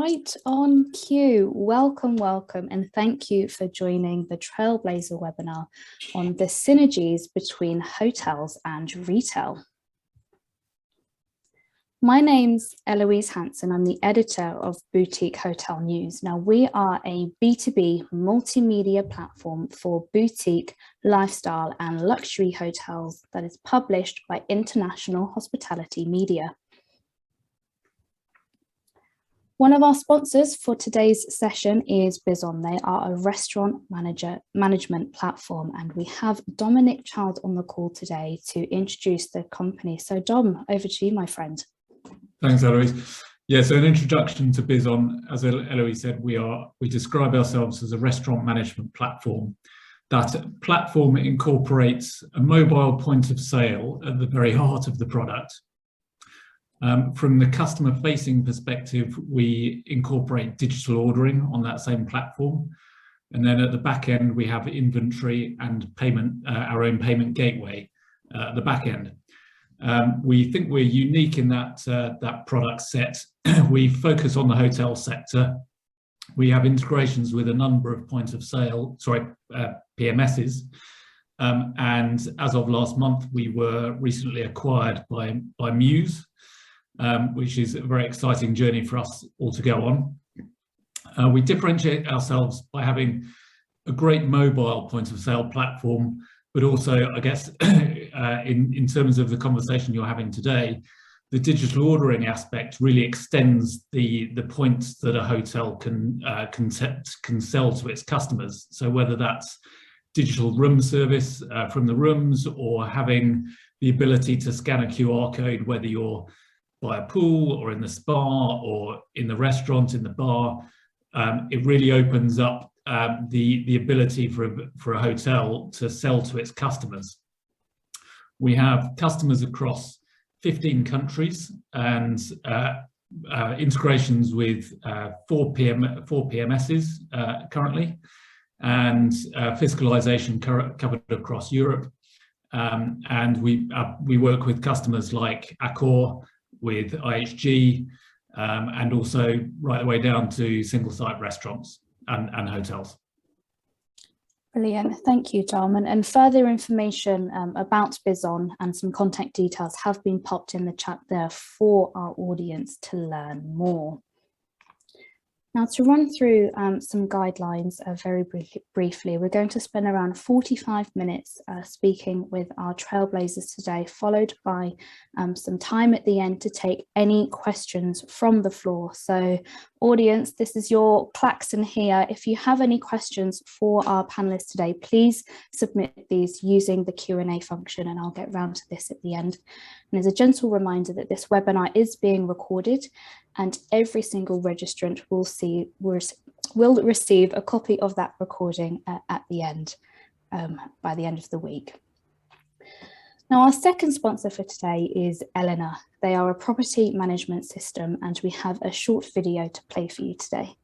Right on cue. Welcome, and thank you for joining the Trailblazer webinar on the synergies between hotels and retail. My name's Eloise Hanson. I'm the editor of Boutique Hotel News. Now, we are a B2B multimedia platform for boutique, lifestyle and luxury hotels that is published by International Hospitality Media. One of our sponsors for today's session is Bizon. They are a restaurant management platform, and we have Dominic Child on the call today to introduce the company. So Dom, over to you, my friend. Thanks, Eloise. Yeah, so an introduction to Bizon. As Eloise said, we describe ourselves as a restaurant management platform. That platform incorporates a mobile point of sale at the very heart of the product. From the customer-facing perspective, we incorporate digital ordering on that same platform. And then at the back end, we have inventory and payment, our own payment gateway at the back end. We think we're unique in that, that product set. We focus on the hotel sector. We have integrations with a number of points of sale, PMSs. And as of last month, we were recently acquired by Muse, which is a very exciting journey for us all to go on. We differentiate ourselves by having a great mobile point of sale platform, but also, I guess, in terms of the conversation you're having today, the digital ordering aspect really extends the points that a hotel can sell to its customers. So whether that's digital room service from the rooms, or having the ability to scan a QR code, whether you're by a pool or in the spa or in the restaurant, in the bar, it really opens up the ability for a hotel to sell to its customers. We have customers across 15 countries and integrations with 4 PMSs currently, and fiscalization covered across Europe. And we work with customers like Accor, with IHG, and also right the way down to single-site restaurants and hotels. Brilliant, thank you, Dom. And further information about Bizon and some contact details have been popped in the chat there for our audience to learn more. Now, to run through some guidelines very briefly, we're going to spend around 45 minutes speaking with our Trailblazers today, followed by some time at the end to take any questions from the floor. So audience, this is your klaxon here. If you have any questions for our panelists today, please submit these using the Q&A function, and I'll get round to this at the end. And as a gentle reminder that this webinar is being recorded, and every single registrant will receive a copy of that recording at the end, by the end of the week. Now, our second sponsor for today is Eleanor. They are a property management system, and we have a short video to play for you today.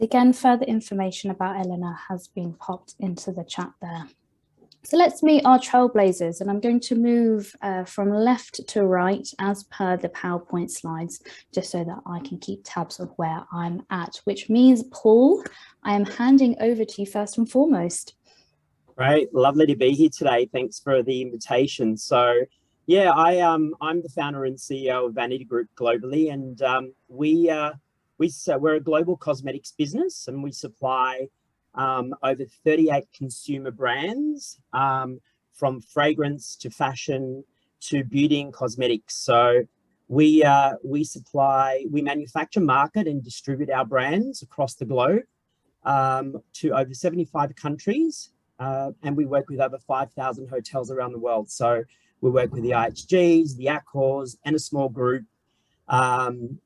again, further information about Eleanor has been popped into the chat there. So let's meet our trailblazers, and I'm going to move from left to right as per the PowerPoint slides, just so that I can keep tabs of where I'm at, which means, Paul, I am handing over to you first and foremost. Great, lovely to be here today. Thanks for the invitation. So yeah, I'm the founder and CEO of Vanity Group globally, and we're a global cosmetics business, and we supply over 38 consumer brands, from fragrance to fashion to beauty and cosmetics. So we manufacture, market and distribute our brands across the globe to over 75 countries, and we work with over 5,000 hotels around the world. So we work with the IHGs, the Accors, and a small group, and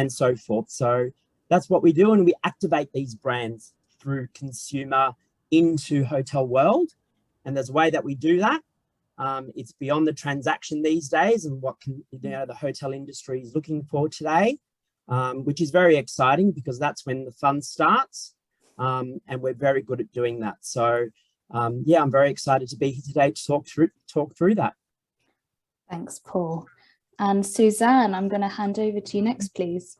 so forth. So that's what we do, and we activate these brands through consumer into hotel world. And there's a way that we do that. It's beyond the transaction these days, and what the hotel industry is looking for today, which is very exciting because that's when the fun starts, and we're very good at doing that. So yeah, I'm very excited to be here today to talk through that. Thanks, Paul. And Suzanne, I'm going to hand over to you next, please.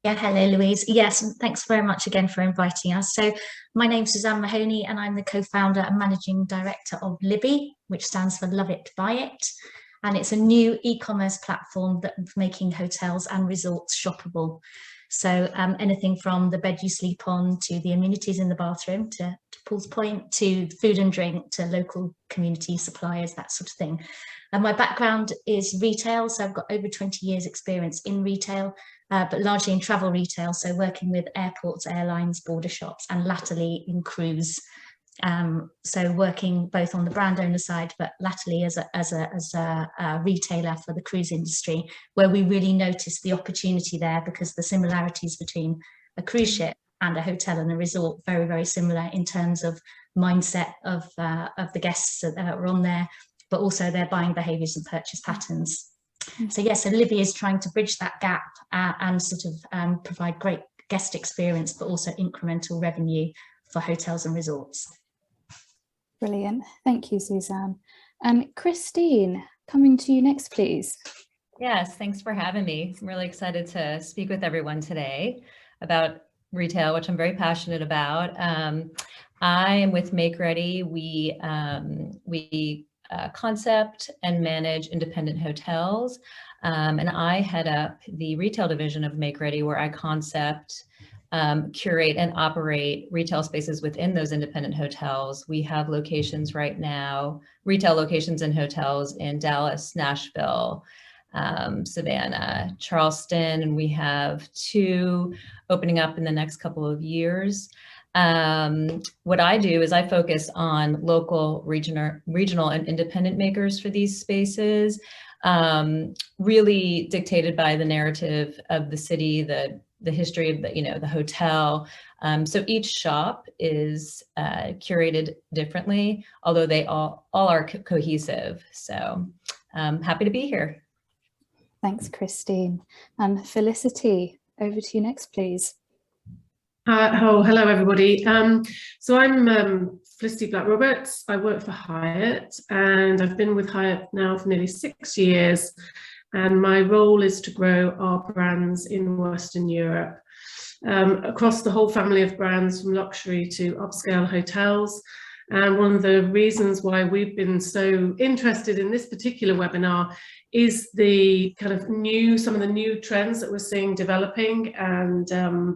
Yeah, hello, Louise. Yes, and thanks very much again for inviting us. So my name's Suzanne Mahoney, and I'm the co-founder and managing director of LiBi, which stands for Love It, Buy It. And it's a new e-commerce platform that's making hotels and resorts shoppable. So anything from the bed you sleep on to the amenities in the bathroom, to Paul's point, to food and drink, to local community suppliers, that sort of thing. And my background is retail, so I've got over 20 years experience in retail, but largely in travel retail, so working with airports, airlines, border shops, and latterly in cruise. So working both on the brand owner side, but latterly as a retailer for the cruise industry, where we really noticed the opportunity there, because the similarities between a cruise ship and a hotel and a resort very, very similar in terms of mindset of the guests that are on there, but also their buying behaviours and purchase patterns. So yes, so LiBi is trying to bridge that gap and sort of provide great guest experience, but also incremental revenue for hotels and resorts. Brilliant. Thank you, Suzanne. And Christine, coming to you next, please. Yes, thanks for having me. I'm really excited to speak with everyone today about retail, which I'm very passionate about. I am with Makeready. We concept and manage independent hotels. And I head up the retail division of Makeready, where I concept, curate and operate retail spaces within those independent hotels. We have locations right now, retail locations and hotels in Dallas, Nashville, Savannah, Charleston, and we have 2 opening up in the next couple of years. What I do is I focus on local, regional and independent makers for these spaces, really dictated by the narrative of the city, the history of the hotel. So each shop is curated differently, although they all are cohesive. So happy to be here. Thanks, Christine. And Felicity, over to you next, please. Hello everybody. So I'm Felicity Black-Roberts. I work for Hyatt, and I've been with Hyatt now for nearly 6 years. And my role is to grow our brands in Western Europe, across the whole family of brands, from luxury to upscale hotels. And one of the reasons why we've been so interested in this particular webinar is the kind of some of the new trends that we're seeing developing, and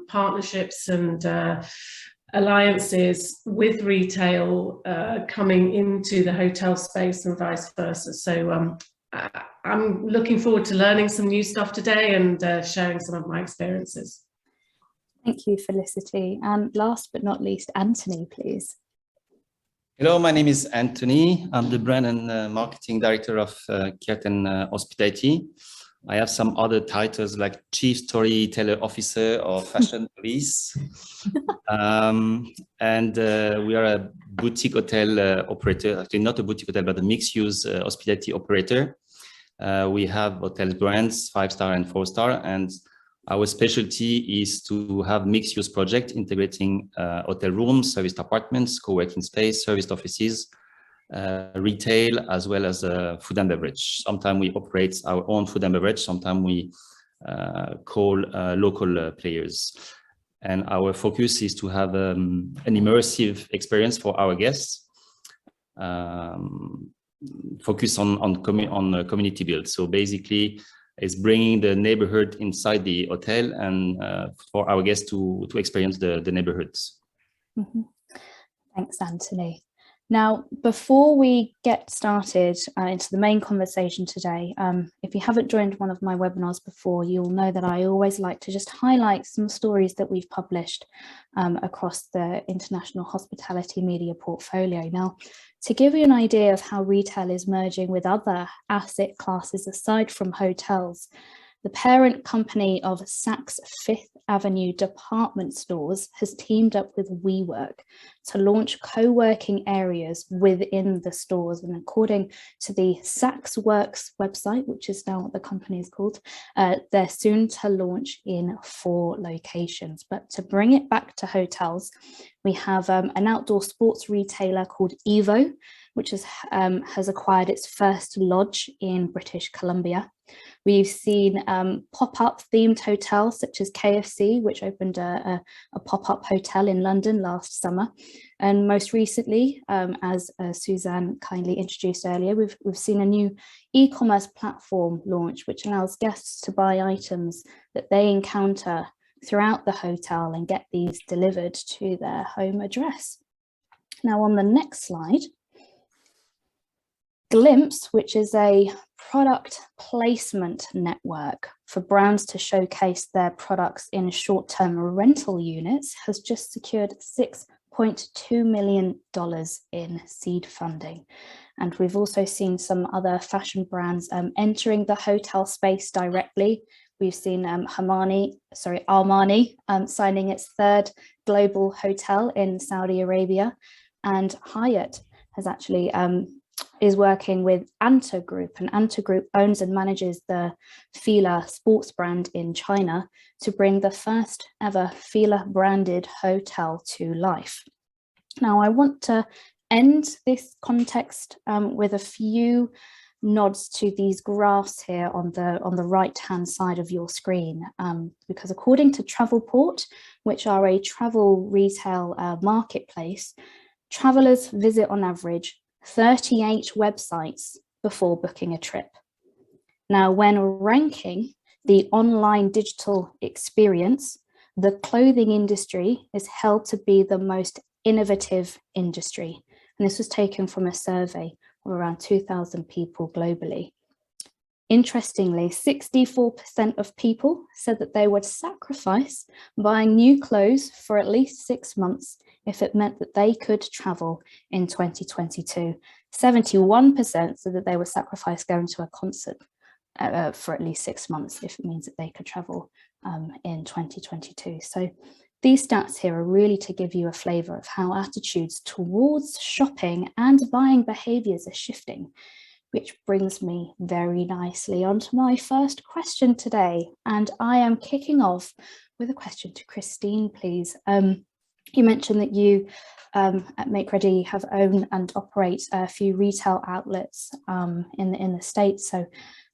partnerships and alliances with retail coming into the hotel space and vice versa. So I'm looking forward to learning some new stuff today and sharing some of my experiences. Thank you, Felicity. And last but not least, Anthony, please. Hello, my name is Anthony. I'm the brand and marketing director of curation Hospitality. I have some other titles like Chief Storyteller Officer or Fashion Police. And we are a boutique hotel operator, actually not a boutique hotel, but a mixed-use hospitality operator. We have hotel brands, 5-star and 4-star, and Our specialty is to have mixed-use project integrating hotel rooms, serviced apartments, co-working space, serviced offices, retail, as well as food and beverage. Sometimes we operate our own food and beverage. Sometimes we call local players. And our focus is to have an immersive experience for our guests, focus on community build. So basically, it's bringing the neighborhood inside the hotel and for our guests to experience the neighborhoods. Mm-hmm. Thanks, Anthony. Now, before we get started into the main conversation today, if you haven't joined one of my webinars before, you'll know that I always like to just highlight some stories that we've published across the international hospitality media portfolio. Now, to give you an idea of how retail is merging with other asset classes aside from hotels, the parent company of Saks Fifth Avenue department stores has teamed up with WeWork to launch co-working areas within the stores. And according to the Saks Works website, which is now what the company is called, they're soon to launch in 4 locations. But to bring it back to hotels, we have an outdoor sports retailer called Evo, which has acquired its first lodge in British Columbia. We've seen pop-up themed hotels such as KFC, which opened a pop-up hotel in London last summer. And most recently, as Suzanne kindly introduced earlier, we've seen a new e-commerce platform launch, which allows guests to buy items that they encounter throughout the hotel and get these delivered to their home address. Now, on the next slide, Glimpse, which is a product placement network for brands to showcase their products in short-term rental units, has just secured $6.2 million in seed funding. And we've also seen some other fashion brands entering the hotel space directly. We've seen Armani signing its 3rd global hotel in Saudi Arabia, and Hyatt has actually is working with Anta Group, and Anta Group owns and manages the Fila sports brand in China, to bring the first ever Fila branded hotel to life. Now, I want to end this context with a few nods to these graphs here on the right hand side of your screen, because according to Travelport, which are a travel retail marketplace, travelers visit on average 38 websites before booking a trip. Now, when ranking the online digital experience, the clothing industry is held to be the most innovative industry. And this was taken from a survey of around 2,000 people globally. Interestingly, 64% of people said that they would sacrifice buying new clothes for at least 6 months if it meant that they could travel in 2022. 71% said that they would sacrifice going to a concert for at least 6 months if it means that they could travel in 2022. So these stats here are really to give you a flavour of how attitudes towards shopping and buying behaviours are shifting, which brings me very nicely onto my first question today. And I am kicking off with a question to Christine, please. You mentioned that you at Makeready have owned and operate a few retail outlets in the States. So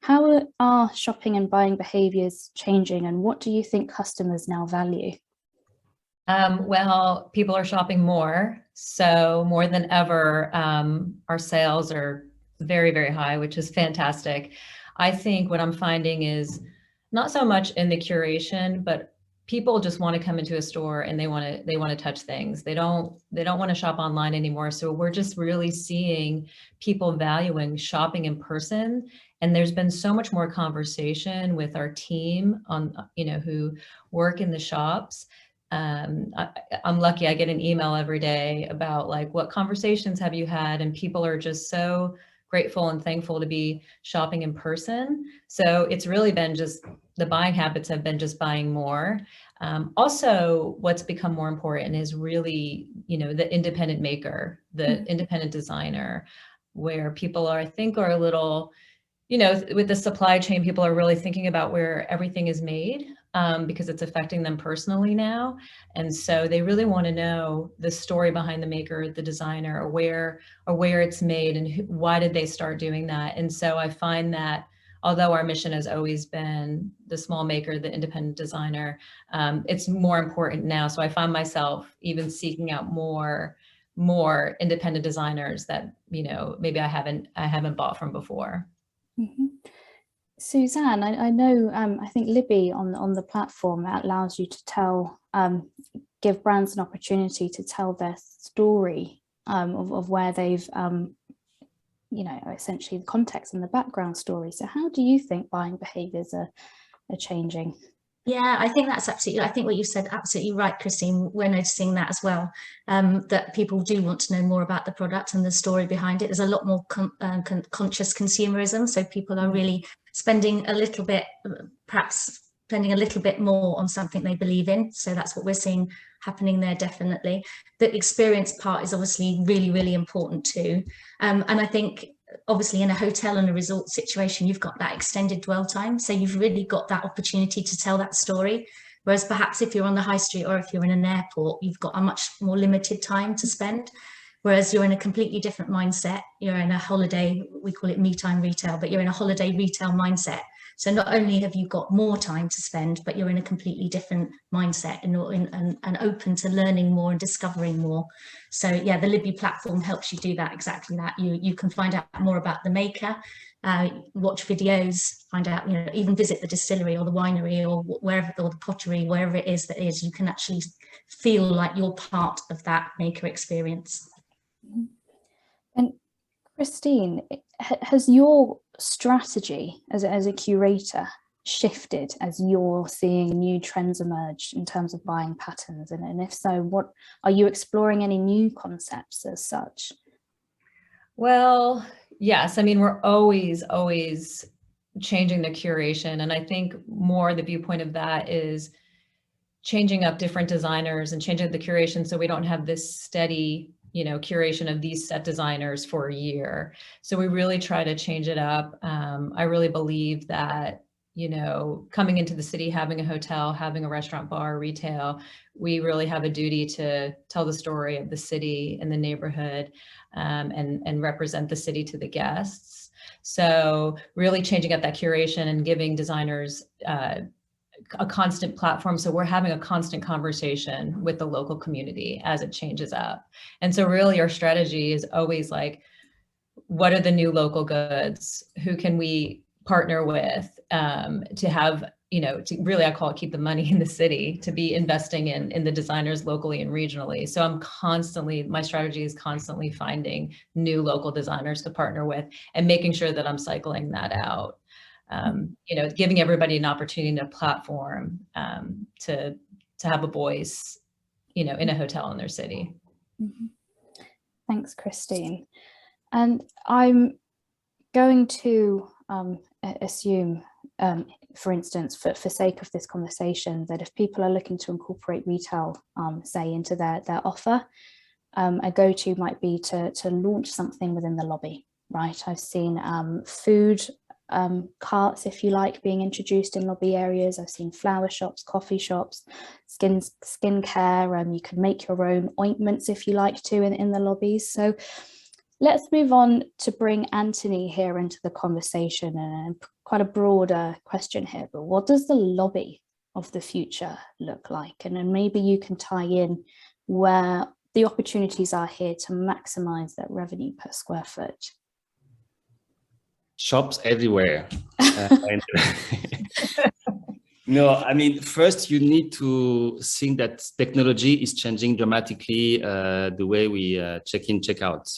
how are shopping and buying behaviours changing, and what do you think customers now value? Well, people are shopping more. So more than ever, our sales are very, very high, which is fantastic. I think what I'm finding is not so much in the curation, but people just want to come into a store and they want to touch things. They don't want to shop online anymore. So we're just really seeing people valuing shopping in person. And there's been so much more conversation with our team on, who work in the shops. I'm lucky I get an email every day about like, what conversations have you had? And people are just so grateful and thankful to be shopping in person. So it's really been just the buying habits have been just buying more. Also, what's become more important is really, the independent maker, the independent designer, where people are, I think, are a little, with the supply chain, people are really thinking about where everything is made. because it's affecting them personally now. And so they really want to know the story behind the maker, the designer, or where it's made, and why did they start doing that. And so I find that although our mission has always been the small maker, the independent designer, it's more important now. So I find myself even seeking out more independent designers that, you know, maybe I haven't bought from before. Mm-hmm. Suzanne, I know, I think LiBi on the platform allows you to tell, give brands an opportunity to tell their story of where they've, you know, essentially the context and the background story. So how do you think buying behaviours are changing? Yeah, I think that's absolutely, I think what you said, absolutely right, Christine. We're noticing that as well, that people do want to know more about the product and the story behind it. There's a lot more conscious consumerism. So people are really spending a little bit, perhaps spending a little bit more on something they believe in. So that's what we're seeing happening there, definitely. The experience part is obviously really, really important too. And I think obviously in a hotel and a resort situation, you've got that extended dwell time. So you've really got that opportunity to tell that story. Whereas perhaps if you're on the high street or if you're in an airport, you've got a much more limited time to spend. Whereas you're in a completely different mindset. You're in a holiday, we call it me time retail, but you're in a holiday retail mindset. So not only have you got more time to spend, but you're in a completely different mindset and open to learning more and discovering more. So yeah, the LiBi platform helps you do that, exactly that. You can find out more about the maker, watch videos, find out, you know, even visit the distillery or the winery or wherever, or the pottery, wherever it is that is, you can actually feel like you're part of that maker experience. And Christine, has your strategy as a curator shifted as you're seeing new trends emerge in terms of buying patterns? And if so, what are you exploring, any new concepts as such? Well, yes. I mean, we're always changing the curation. And I think more the viewpoint of that is changing up different designers and changing the curation so we don't have this steady, you know, curation of these set designers for a year. So we really try to change it up. I really believe that, you know, coming into the city, having a hotel, having a restaurant, bar, retail, we really have a duty to tell the story of the city and the neighborhood, and represent the city to the guests. So really changing up that curation and giving designers a constant platform. So we're having a constant conversation with the local community as it changes up. And so really our strategy is always like, what are the new local goods? Who can we partner with to have, you know, to really, I call it keep the money in the city, to be investing in the designers locally and regionally. So I'm constantly, my strategy is constantly finding new local designers to partner with and making sure that I'm cycling that out. You know, giving everybody an opportunity and a platform to have a voice, you know, in a hotel in their city. Mm-hmm. Thanks, Christine. And I'm going to assume, for instance, for sake of this conversation, that if people are looking to incorporate retail, say, into their offer, a go-to might be to launch something within the lobby, right? I've seen food carts, if you like, being introduced in lobby areas. I've seen flower shops, coffee shops, skincare. You can make your own ointments if you like to in the lobbies. So let's move on to bring Anthony here into the conversation, and quite a broader question here, but what does the lobby of the future look like? And then maybe you can tie in where the opportunities are here to maximize that revenue per square foot. Shops everywhere. No, I mean, first you need to think that technology is changing dramatically the way we check in, check out.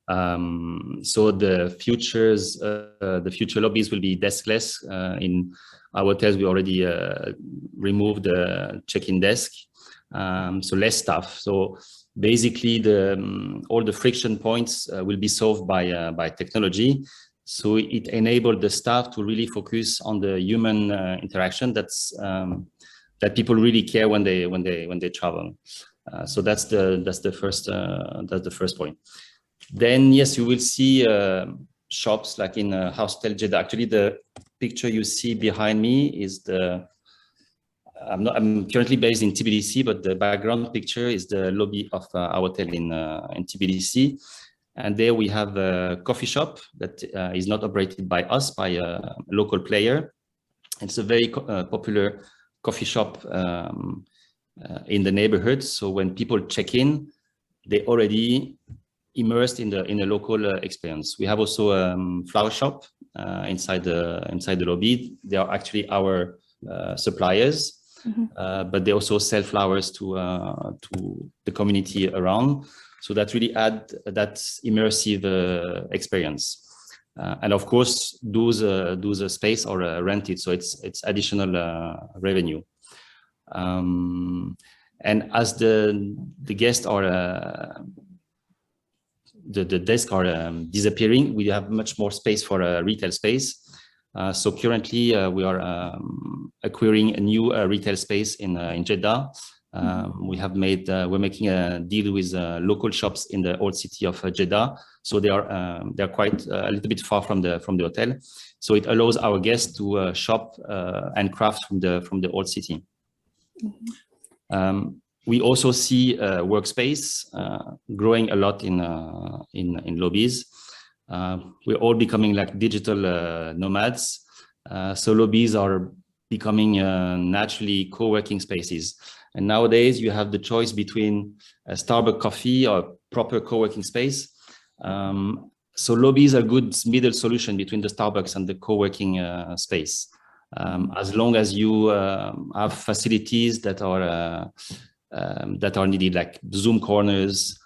So the future lobbies will be deskless. In our hotels, we already removed the check-in desk, so less staff. So basically, all the friction points will be solved by technology. So it enabled the staff to really focus on the human interaction that people really care when they travel. So that's the first point. Then yes, you will see shops like in Hostel Jeddah. Actually, the picture you see behind me is the I'm currently based in Tbilisi, but the background picture is the lobby of our hotel in Tbilisi. And there we have a coffee shop that is not operated by us, by a local player. It's a very popular coffee shop in the neighborhood. So when people check in, they already immersed in the local experience. We have also a flower shop inside the lobby. They are actually our suppliers. But they also sell flowers to the community around. So that really add that immersive experience. And of course, those space are rented, so it's additional revenue. And as the guests are the desks are disappearing, we have much more space for a retail space. So currently, we are acquiring a new retail space in Jeddah. We're making a deal with local shops in the old city of Jeddah. So they're quite a little bit far from the hotel. So it allows our guests to shop and craft from the old city. We also see workspace growing a lot in lobbies. We're all becoming like digital nomads. So lobbies are becoming naturally co-working spaces. And nowadays you have the choice between a Starbucks coffee or proper co-working space. So lobbies are a good middle solution between the Starbucks and the co-working space. As long as you have facilities that are needed, like Zoom corners,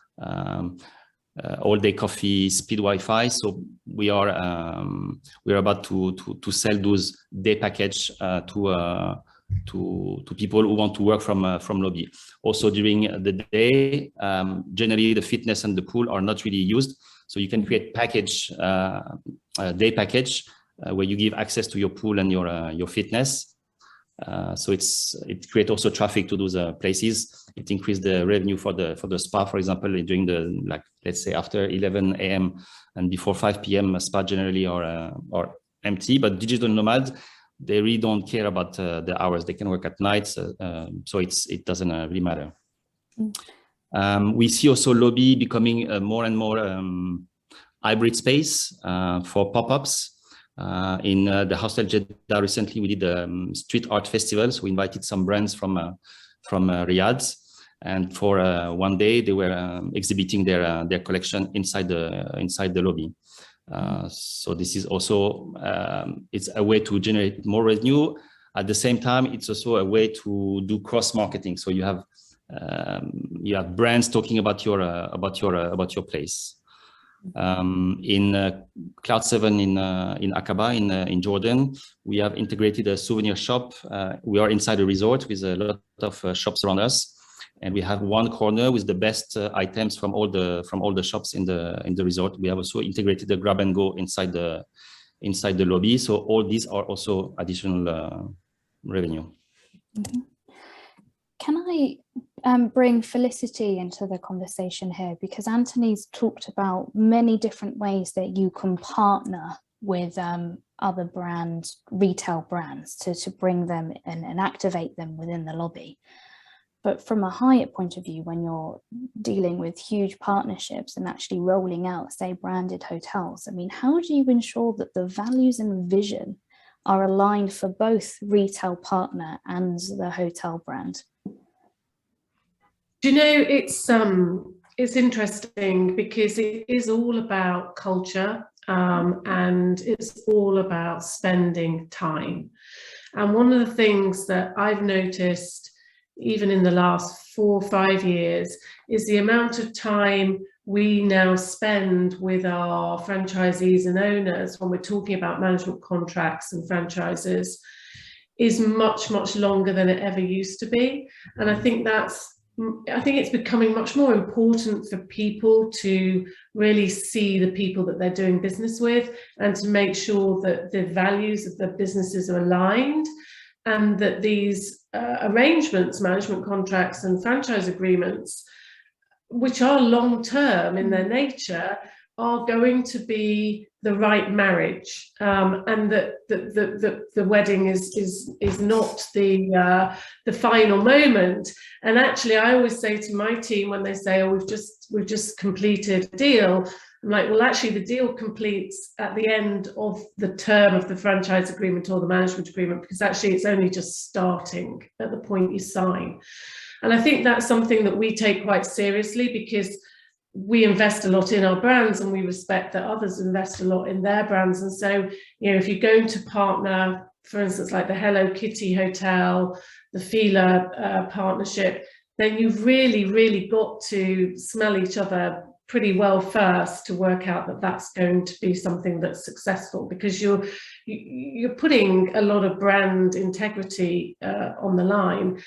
all-day coffee, speed Wi-Fi. So we are about to sell those day package to people who want to work from lobby. Also during the day, generally the fitness and the pool are not really used. So you can create package, day package, where you give access to your pool and your fitness. So it creates also traffic to those places. It increased the revenue for the spa, for example, during the, like, let's say after 11 a.m. and before 5 p.m. spa generally are empty. But digital nomads, they really don't care about the hours. They can work at night, so it doesn't really matter. We see also lobby becoming more and more hybrid space for pop-ups. In the Hostel Jeddah recently, we did a street art festival. So we invited some brands from Riyadh, and for one day they were exhibiting their collection inside the lobby. So this is also it's a way to generate more revenue. At the same time, it's also a way to do cross marketing. So you have brands talking about your place. In Cloud 7 in Aqaba in Jordan, we have integrated a souvenir shop. We are inside a resort with a lot of shops around us, and we have one corner with the best items from all the shops in the resort. We have also integrated the grab and go inside the lobby. So all these are also additional revenue. Can I bring Felicity into the conversation here, because Anthony's talked about many different ways that you can partner with other brands, retail brands, to bring them and activate them within the lobby. But from a Hyatt point of view, when you're dealing with huge partnerships and actually rolling out, say, branded hotels, I mean, how do you ensure that the values and vision are aligned for both retail partner and the hotel brand? Do you know, it's interesting because it is all about culture, and it's all about spending time. And one of the things that I've noticed, even in the last 4 or 5 years, is the amount of time we now spend with our franchisees and owners when we're talking about management contracts and franchises is much, much longer than it ever used to be. And I think it's becoming much more important for people to really see the people that they're doing business with, and to make sure that the values of their businesses are aligned, and that these arrangements, management contracts and franchise agreements, which are long-term in their nature, are going to be the right marriage, and that the wedding is not the final moment. And actually, I always say to my team when they say, "Oh, we've just completed a deal," I'm like, well, actually, the deal completes at the end of the term of the franchise agreement or the management agreement, because actually it's only just starting at the point you sign. And I think that's something that we take quite seriously, because we invest a lot in our brands and we respect that others invest a lot in their brands. And so, you know, if you're going to partner, for instance, like the Hello Kitty Hotel, the Fila partnership, then you've really got to smell each other pretty well first to work out that that's going to be something that's successful, because you're putting a lot of brand integrity on the line.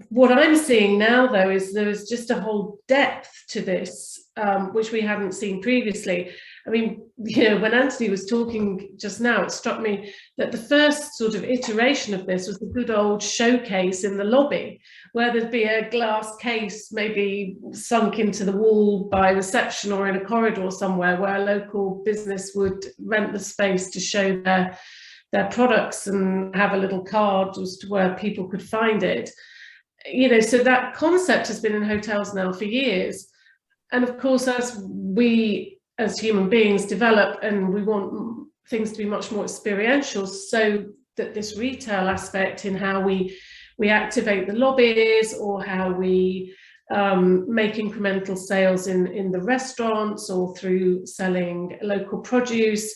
What I'm seeing now, though, is there's just a whole depth to this, which we hadn't seen previously. I mean, you know, when Anthony was talking just now, it struck me that the first sort of iteration of this was the good old showcase in the lobby, where there'd be a glass case maybe sunk into the wall by reception or in a corridor somewhere, where a local business would rent the space to show their products and have a little card as to where people could find it. You know, so that concept has been in hotels now for years. And of course, as we as human beings develop and we want things to be much more experiential, so that this retail aspect in how we activate the lobbies, or how we make incremental sales in the restaurants, or through selling local produce,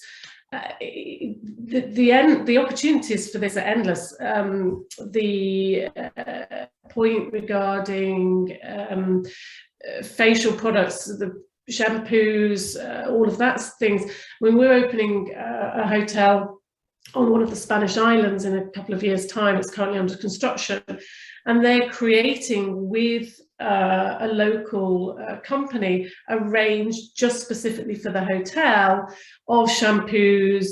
the opportunities for this are endless. The point regarding facial products, the shampoos, all of that things. When we're opening a hotel on one of the Spanish islands in a couple of years' time, it's currently under construction, and they're creating with a local company a range just specifically for the hotel of shampoos,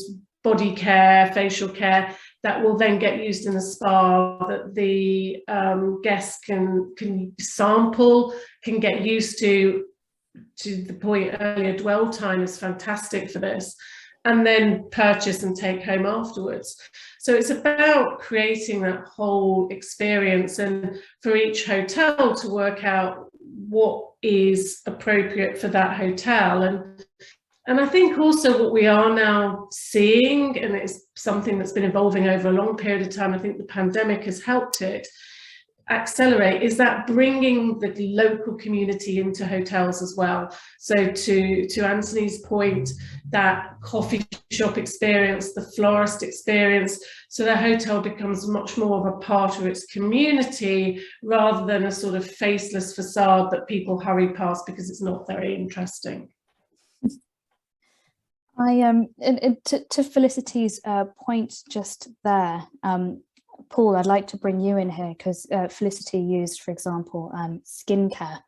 body care, facial care, that will then get used in the spa, that the guests can sample, can get used to the point earlier, dwell time is fantastic for this, and then purchase and take home afterwards. So it's about creating that whole experience, and for each hotel to work out what is appropriate for that hotel. And I think also what we are now seeing, and it's something that's been evolving over a long period of time, I think the pandemic has helped it accelerate, is that bringing the local community into hotels as well. So to Anthony's point, that coffee shop experience, the florist experience, so the hotel becomes much more of a part of its community, rather than a sort of faceless facade that people hurry past because it's not very interesting. To Felicity's point just there, Paul, I'd like to bring you in here, because Felicity used, for example, skincare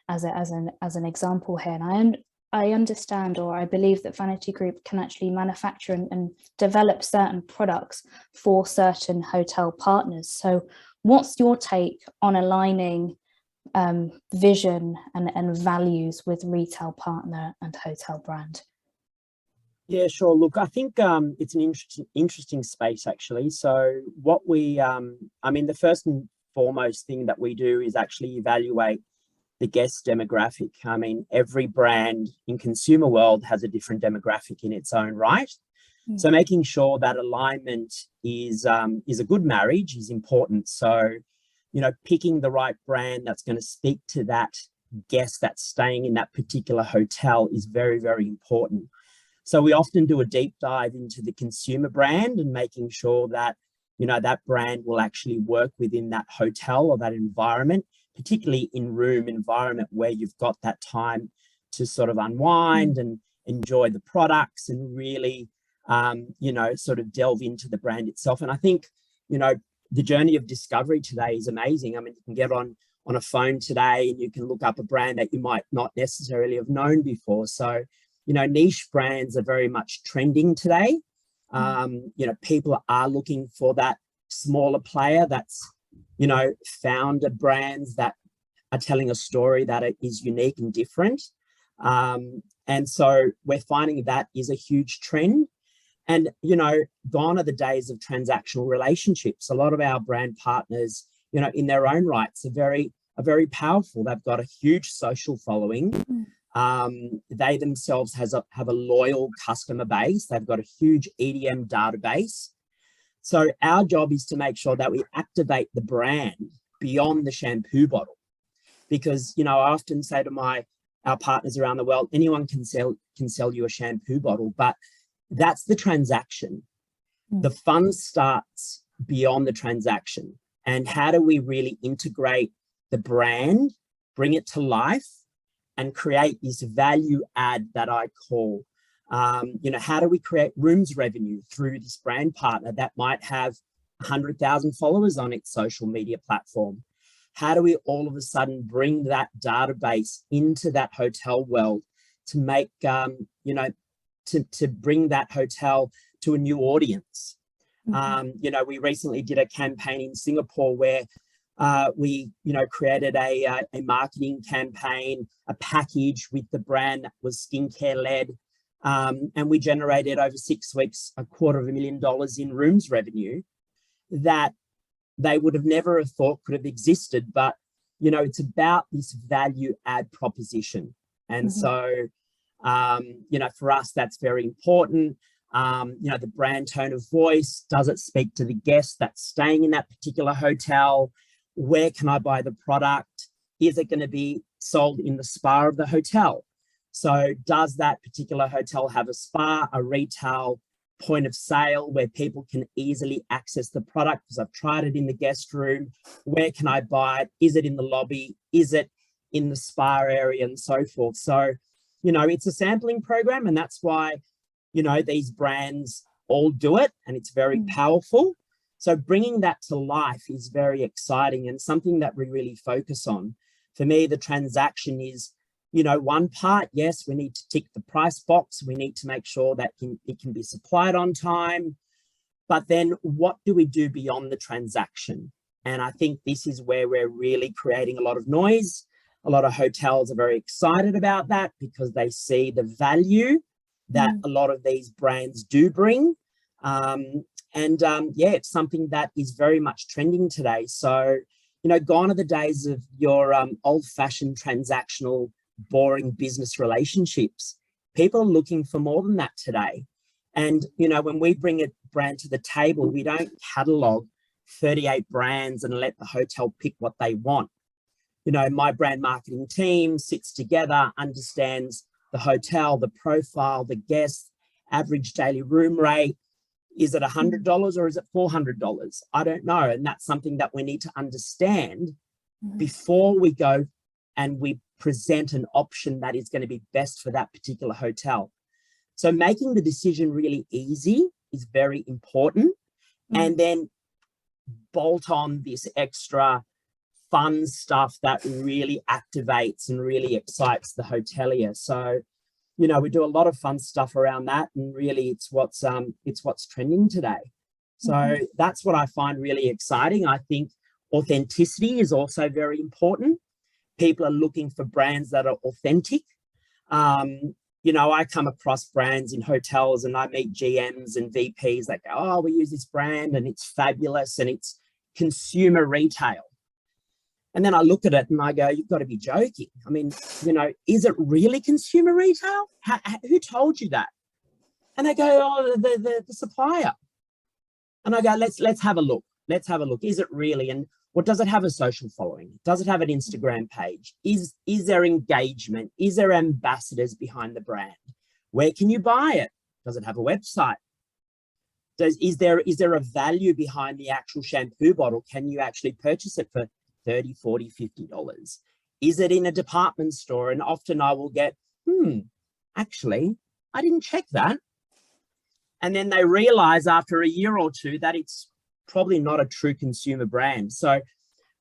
as an example here, and I understand, or I believe, that Vanity Group can actually manufacture and develop certain products for certain hotel partners. So what's your take on aligning vision and values with retail partner and hotel brand? Yeah, sure. Look, I think it's an interesting space, actually. So what we, I mean, the first and foremost thing that we do is actually evaluate the guest demographic. I mean, every brand in consumer world has a different demographic in its own right. So making sure that alignment is a good marriage is important. So, you know, picking the right brand that's going to speak to that guest that's staying in that particular hotel is very, very important. So we often do a deep dive into the consumer brand and making sure that, you know, that brand will actually work within that hotel or that environment, particularly in room environment where you've got that time to sort of unwind and enjoy the products and really, you know, sort of delve into the brand itself. And I think, you know, the journey of discovery today is amazing. I mean, you can get on a phone today and you can look up a brand that you might not necessarily have known before. So, you know, niche brands are very much trending today. You know, people are looking for that smaller player that's, you know, founder brands that are telling a story that is unique and different. And so we're finding that is a huge trend. And, you know, gone are the days of transactional relationships. A lot of our brand partners, you know, in their own rights are very powerful. They've got a huge social following. They themselves have a loyal customer base. They've got a huge EDM database. So our job is to make sure that we activate the brand beyond the shampoo bottle. Because, you know, I often say to our partners around the world, anyone can sell you a shampoo bottle, but that's the transaction. The fun starts beyond the transaction. And how do we really integrate the brand, bring it to life, and create this value add that I call, you know, how do we create rooms revenue through this brand partner that might have 100,000 followers on its social media platform? How do we all of a sudden bring that database into that hotel world to make, you know, to bring that hotel to a new audience? You know, we recently did a campaign in Singapore where we, you know, created a marketing campaign, a package with the brand that was skincare led. And we generated over 6 weeks, $250,000 in rooms revenue that they would have never have thought could have existed. But, you know, it's about this value add proposition. And so, you know, for us, that's very important. You know, the brand tone of voice, does it speak to the guest that's staying in that particular hotel? Where can I buy the product? Is it going to be sold in the spa of the hotel? So does that particular hotel have a spa, a retail point of sale where people can easily access the product? Because I've tried it in the guest room. Where can I buy it? Is it in the lobby? Is it in the spa area, and so forth? So, you know, it's a sampling program, and that's why, you know, these brands all do it, and it's very powerful. So bringing that to life is very exciting and something that we really focus on. For me, the transaction is, you know, one part. Yes, we need to tick the price box. We need to make sure that it can be supplied on time. But then what do we do beyond the transaction? And I think this is where we're really creating a lot of noise. A lot of hotels are very excited about that because they see the value that a lot of these brands do bring. Yeah, it's something that is very much trending today. So, you know, gone are the days of your old-fashioned transactional, boring business relationships. People are looking for more than that today. And, you know, when we bring a brand to the table, we don't catalog 38 brands and let the hotel pick what they want. You know, my brand marketing team sits together, understands the hotel, the profile, the guest, average daily room rate. Is it $100 or is it $400? I don't know. And that's something that we need to understand before we go and we present an option that is going to be best for that particular hotel. So making the decision really easy is very important. And then bolt on this extra fun stuff that really activates and really excites the hotelier. So, you know, we do a lot of fun stuff around that, and really it's what's trending today. So that's what I find really exciting. I think authenticity is also very important. People are looking for brands that are authentic. You know, I come across brands in hotels and I meet GMs and VPs that go, oh, we use this brand and it's fabulous and it's consumer retail. And then I look at it and I go, you've got to be joking. I mean, you know, is it really consumer retail? Who told you that? And they go, oh, the supplier. And I go, let's have a look. Let's have a look. Is it really? And what, does it have a social following? Does it have an Instagram page? Is there engagement? Is there ambassadors behind the brand? Where can you buy it? Does it have a website? Is there a value behind the actual shampoo bottle? Can you actually purchase it for $30, $40, $50? Is it in a department store? And often I will get, actually, I didn't check that. And then they realize after a year or two that it's probably not a true consumer brand. So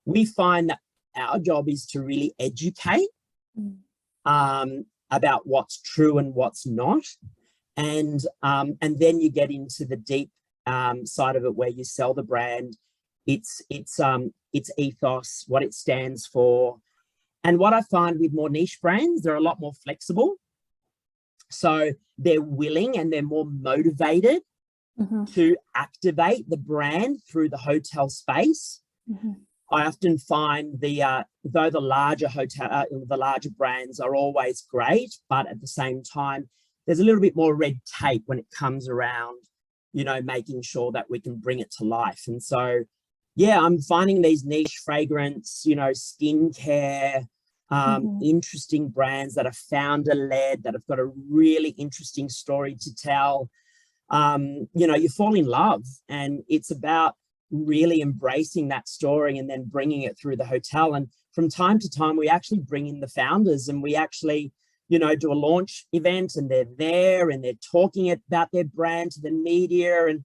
we find that our job is to really educate about what's true and what's not. And then you get into the deep side of it where you sell the brand, its ethos, what it stands for, And what I find with more niche brands, they're a lot more flexible. So they're willing and they're more motivated to activate the brand through the hotel space. I often find though the larger brands are always great, but at the same time, there's a little bit more red tape when it comes around, you know, making sure that we can bring it to life. And so, yeah, I'm finding these niche fragrance, you know, skincare, interesting brands that are founder-led, that have got a really interesting story to tell. You know, you fall in love, and it's about really embracing that story and then bringing it through the hotel. And from time to time, we actually bring in the founders, and we actually, you know, do a launch event, and they're there and they're talking about their brand to the media, and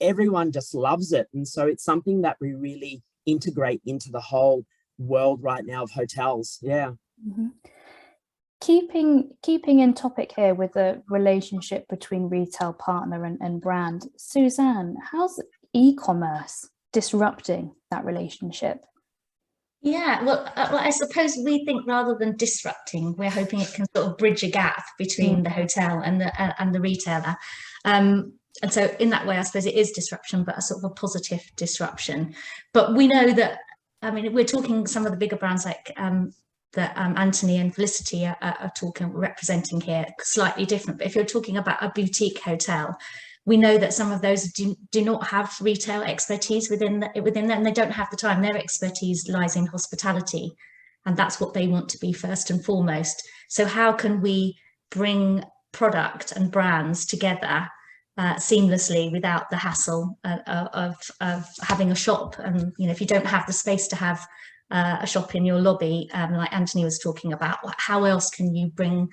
everyone just loves it. And so it's something that we really integrate into the whole world right now of hotels. Yeah. Keeping in topic here with the relationship between retail partner and brand, Suzanne, how's e-commerce disrupting that relationship? Yeah, well, I suppose we think rather than disrupting, we're hoping it can sort of bridge a gap between the hotel and the retailer. And so in that way, I suppose it is disruption, but a sort of a positive disruption. But we know that, I mean, we're talking some of the bigger brands like that Anthony and Felicity are representing here, slightly different. But if you're talking about a boutique hotel, we know that some of those do not have retail expertise within them, and they don't have the time. Their expertise lies in hospitality, and that's what they want to be first and foremost. So how can we bring product and brands together seamlessly without the hassle of having a shop? And, you know, if you don't have the space to have a shop in your lobby, like Anthony was talking about, how else can you bring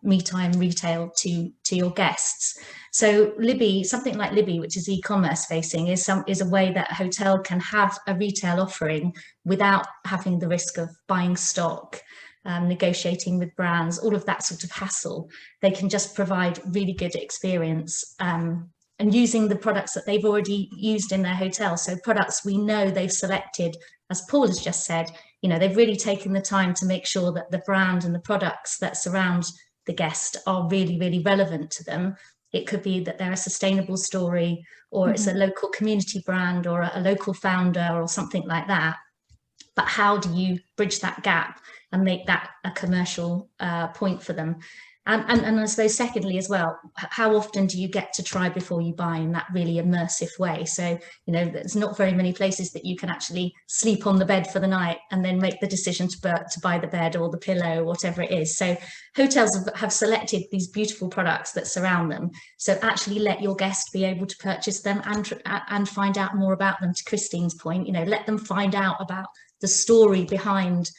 me time retail to your guests? So LiBi, something like LiBi, which is e-commerce facing, is a way that a hotel can have a retail offering without having the risk of buying stock, negotiating with brands, all of that sort of hassle. They can just provide really good experience and using the products that they've already used in their hotel. So products we know they've selected, as Paul has just said, you know, they've really taken the time to make sure that the brand and the products that surround the guest are really, really relevant to them. It could be that they're a sustainable story, or it's a local community brand, or a local founder, or something like that. But how do you bridge that gap and make that a commercial point for them? And I suppose secondly as well, how often do you get to try before you buy in that really immersive way? So, you know, there's not very many places that you can actually sleep on the bed for the night and then make the decision to buy the bed or the pillow, whatever it is. So hotels have selected these beautiful products that surround them. So actually let your guest be able to purchase them and find out more about them. To Christine's point, you know, let them find out about the story behind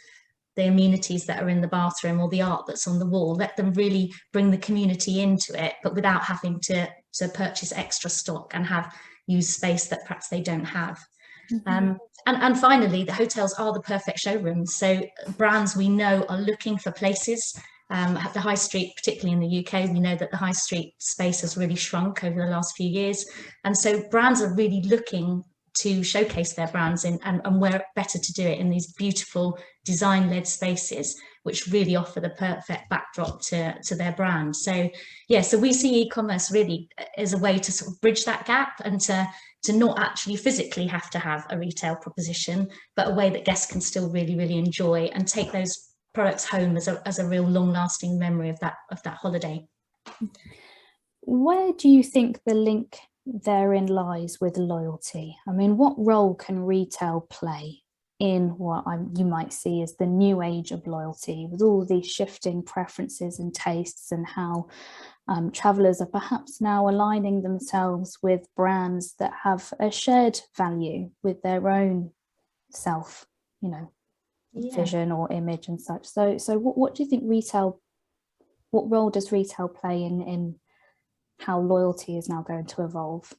the amenities that are in the bathroom or the art that's on the wall. Let them really bring the community into it, but without having to purchase extra stock and use space that perhaps they don't have. And finally, the hotels are the perfect showrooms. So brands we know are looking for places. At the high street, particularly in the UK, we know that the high street space has really shrunk over the last few years. And so brands are really looking to showcase their brands in, and where better to do it in these beautiful design-led spaces, which really offer the perfect backdrop to their brand. So yeah, so we see e-commerce really as a way to sort of bridge that gap and to not actually physically have to have a retail proposition, but a way that guests can still really, really enjoy and take those products home as a real long-lasting memory of that holiday. Where do you think the link therein lies with loyalty? I mean, what role can retail play in what you might see as the new age of loyalty, with all these shifting preferences and tastes, and how travellers are perhaps now aligning themselves with brands that have a shared value with their own self, you know, vision or image and such. So what do you think what role does retail play in how loyalty is now going to evolve?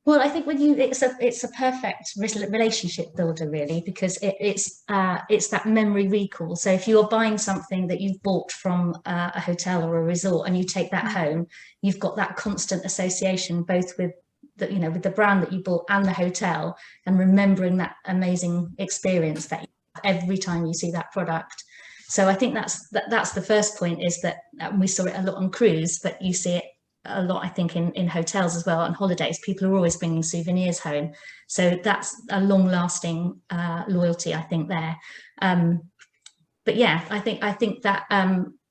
Well, I think it's a perfect relationship builder, really, because it's that memory recall. So if you're buying something that you've bought from a hotel or a resort and you take that home, you've got that constant association both with the brand that you bought and the hotel, and remembering that amazing experience that every time you see that product. So I think that's the first point, is that we saw it a lot on cruise, but you see it a lot, I think, in hotels as well. On holidays, people are always bringing souvenirs home. So that's a long-lasting loyalty, I think, there. But yeah, I think that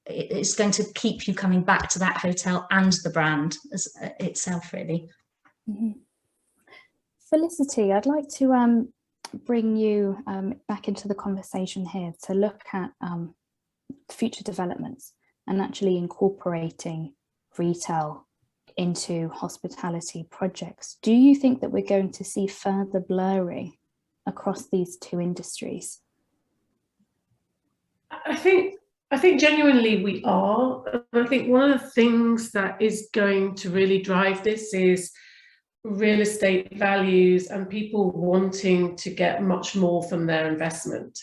it's going to keep you coming back to that hotel and the brand itself, really. Mm-hmm. Felicity, I'd like to bring you back into the conversation here to look at future developments and actually incorporating retail into hospitality projects. Do you think that we're going to see further blurring across these two industries? I think genuinely we are. I think one of the things that is going to really drive this is real estate values and people wanting to get much more from their investment.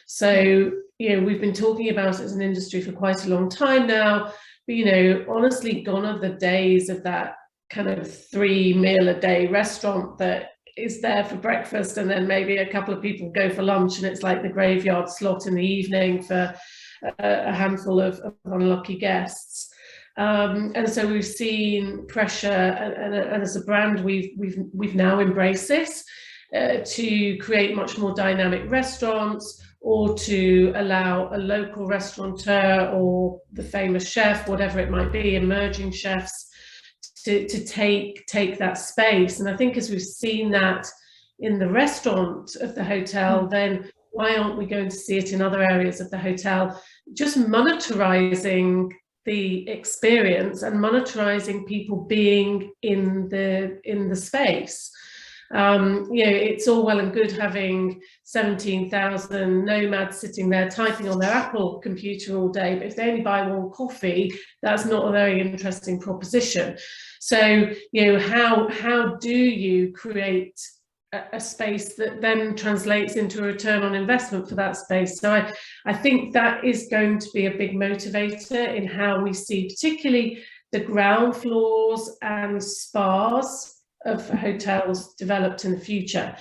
So, we've been talking about it as an industry for quite a long time now, but, honestly, gone are the days of that kind of 3-meal-a-day restaurant that is there for breakfast and then maybe a couple of people go for lunch, and it's like the graveyard slot in the evening for a handful of unlucky guests. And so we've seen pressure, and as a brand, we've now embraced this to create much more dynamic restaurants, or to allow a local restaurateur or the famous chef, whatever it might be, emerging chefs, to take that space. And I think as we've seen that in the restaurant of the hotel, then why aren't we going to see it in other areas of the hotel? Just monetizing the experience and monetizing people being in the space. It's all well and good having 17,000 nomads sitting there typing on their Apple computer all day, but if they only buy one coffee, that's not a very interesting proposition. So, how do you create a space that then translates into a return on investment for that space? So I think that is going to be a big motivator in how we see particularly the ground floors and spas of hotels developed in the future.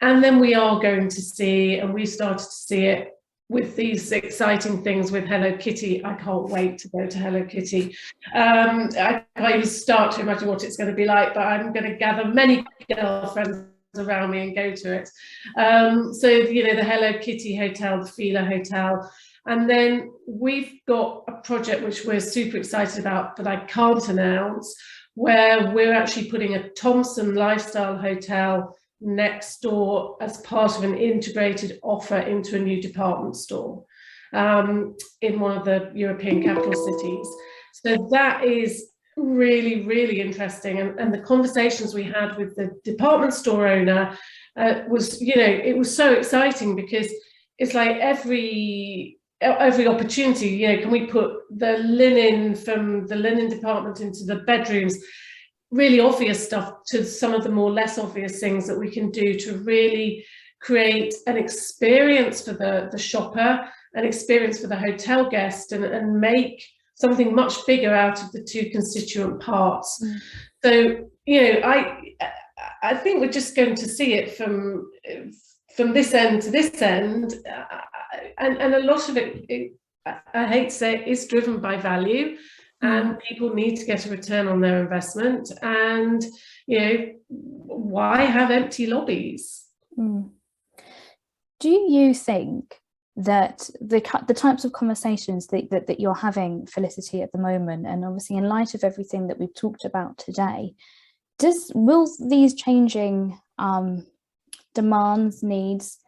And then we are going to see, and we started to see it with these exciting things with Hello Kitty. I can't wait to go to Hello Kitty. I can't even start to imagine what it's going to be like, but I'm going to gather many girlfriends around me and go to it. So, the Hello Kitty Hotel, the Fila Hotel. And then we've got a project which we're super excited about, but I can't announce, where we're actually putting a Thompson lifestyle hotel next door as part of an integrated offer into a new department store in one of the European capital cities. So that is really, really interesting. And the conversations we had with the department store owner was, it was so exciting, because it's like every opportunity, can we put the linen from the linen department into the bedrooms, really obvious stuff, to some of the more less obvious things that we can do to really create an experience for the shopper, an experience for the hotel guest, and make something much bigger out of the two constituent parts. So, I think we're just going to see it from this end to this end, and a lot of it, I hate to say it, is driven by value, and people need to get a return on their investment. And why have empty lobbies? Do you think that the types of conversations that you're having, Felicity, at the moment, and obviously in light of everything that we've talked about today, will these changing demands, needs,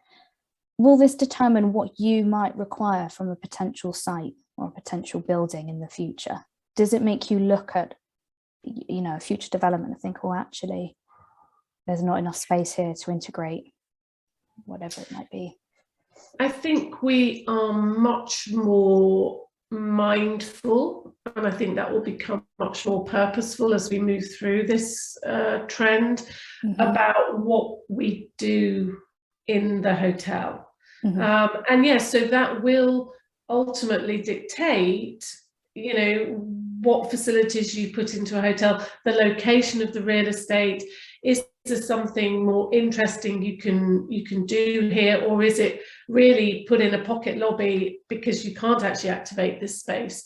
will this determine what you might require from a potential site or a potential building in the future? Does it make you look at, future development and think, oh, actually, there's not enough space here to integrate whatever it might be? I think we are much more mindful, and I think that will become much more purposeful as we move through this trend about what we do in the hotel. And yes, so that will ultimately dictate, what facilities you put into a hotel, the location of the real estate. Is there something more interesting you can do here, or is it really put in a pocket lobby because you can't actually activate this space?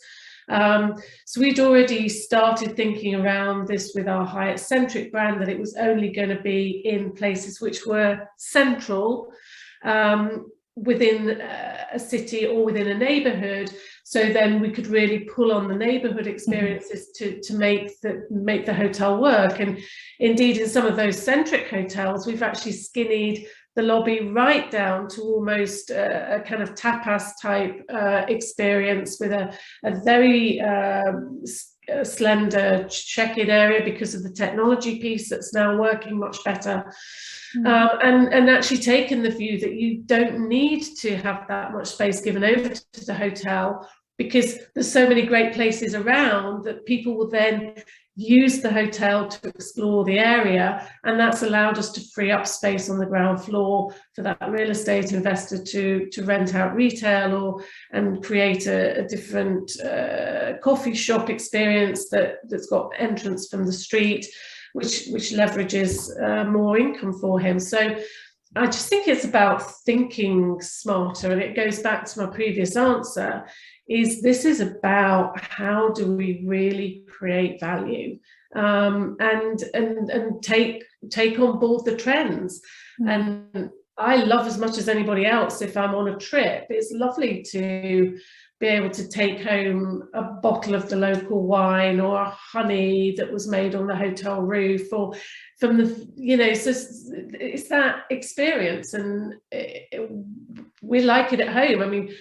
So we'd already started thinking around this with our Hyatt-centric brand, that it was only going to be in places which were central within a city or within a neighbourhood. So then we could really pull on the neighbourhood experiences to make the hotel work. And indeed, in some of those centric hotels, we've actually skinnied the lobby right down to almost a kind of tapas type experience, with a very slender check-in area because of the technology piece that's now working much better. And actually taken the view that you don't need to have that much space given over to the hotel, because there's so many great places around that people will then use the hotel to explore the area, and that's allowed us to free up space on the ground floor for that real estate investor to rent out retail and create a different coffee shop experience that's got entrance from the street, which leverages more income for him. So I just think it's about thinking smarter, and it goes back to my previous answer. This is about how do we really create value, and take on board the trends. And I love, as much as anybody else, if I'm on a trip, it's lovely to be able to take home a bottle of the local wine, or a honey that was made on the hotel roof, or from the, so it's that experience. And we like it at home. I mean,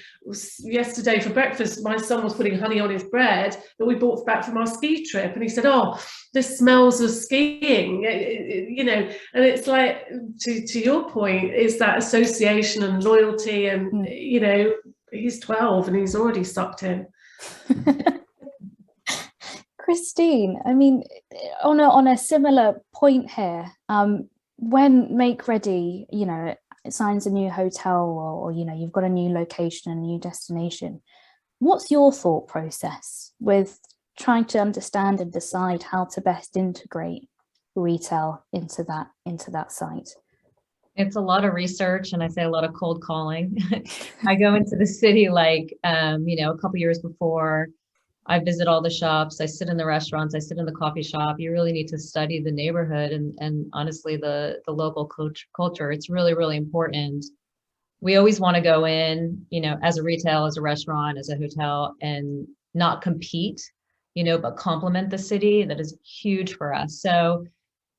yesterday for breakfast, my son was putting honey on his bread that we brought back from our ski trip, and he said, "Oh, this smells of skiing," and it's like, to your point, is that association and loyalty, and he's 12 and he's already sucked in. Christine, I mean, on a similar point here, when Makeready, it signs a new hotel, or you've got a new location, a new destination, what's your thought process with trying to understand and decide how to best integrate retail into that site? It's a lot of research, and I say a lot of cold calling. I go into the city a couple years before. I visit all the shops, I sit in the restaurants, I sit in the coffee shop. You really need to study the neighborhood and honestly the local culture. It's really, really important. We always want to go in, as a retail, as a restaurant, as a hotel, and not compete, but complement the city. That is huge for us. So,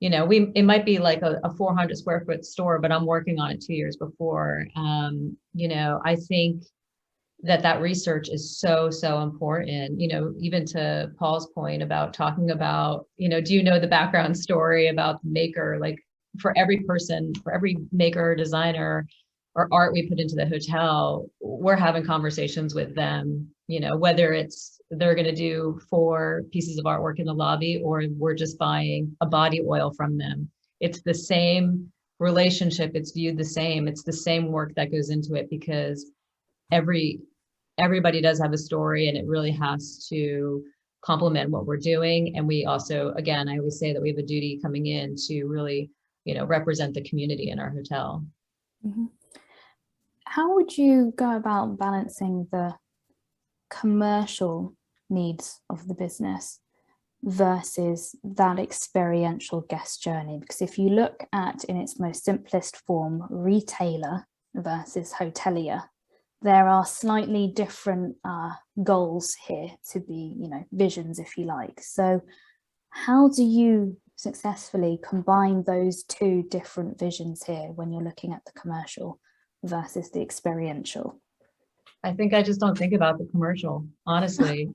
it might be like a 400 square foot store, but I'm working on it 2 years before. I think that research is so important, even to Paul's point about talking about, do you know the background story about the maker? Like, for every person, for every maker, designer, or art we put into the hotel, we're having conversations with them, whether it's they're going to do 4 pieces of artwork in the lobby, or we're just buying a body oil from them. It's the same relationship. It's viewed the same. It's the same work that goes into it, because everybody does have a story, and it really has to complement what we're doing. And we also, again, I always say that we have a duty coming in to really, represent the community in our hotel. Mm-hmm. How would you go about balancing the commercial needs of the business versus that experiential guest journey? Because if you look at, in its most simplest form, retailer versus hotelier, there are slightly different goals here to be, visions, if you like. So how do you successfully combine those two different visions here when you're looking at the commercial versus the experiential? I think I just don't think about the commercial, honestly.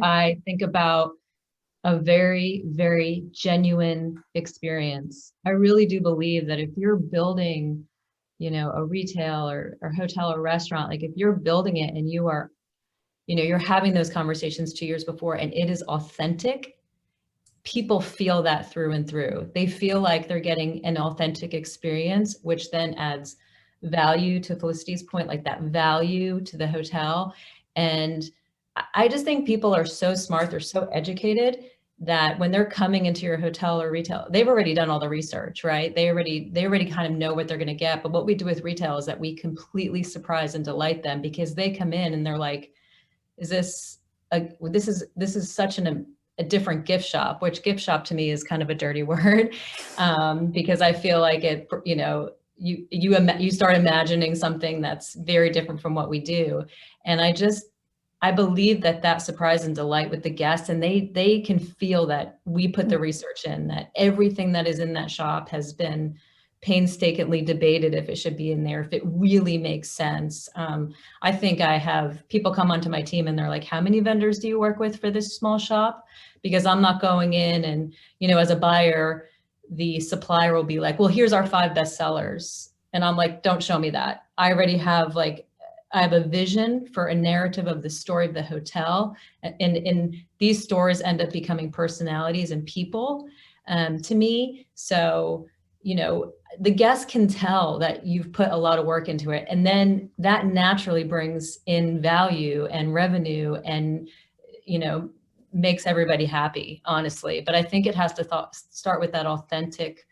I think about a very, very genuine experience. I really do believe that if you're building a retail or hotel or restaurant, like if you're building it and you are, you're having those conversations 2 years before and it is authentic, people feel that through and through. They feel like they're getting an authentic experience, which then adds value, to Felicity's point, like that value to the hotel. And I just think people are so smart, they're so educated, that when they're coming into your hotel or retail, they've already done all the research, right? They already kind of know what they're going to get. But what we do with retail is that we completely surprise and delight them, because they come in and they're like, this is such a different gift shop, which gift shop to me is kind of a dirty word, because I feel like it, you know, you start imagining something that's very different from what we do. And I believe that surprise and delight with the guests, and they can feel that we put the research in, that everything that is in that shop has been painstakingly debated if it should be in there, if it really makes sense. I think I have people come onto my team and they're like, how many vendors do you work with for this small shop? Because I'm not going in and, you know, as a buyer, the supplier will be like, well, here's our 5 best sellers. And I'm like, don't show me that. I already have I have a vision for a narrative of the story of the hotel. And these stores end up becoming personalities and people to me. So, you know, the guests can tell that you've put a lot of work into it. And then that naturally brings in value and revenue and, you know, makes everybody happy, honestly. But I think it has to start with that authentic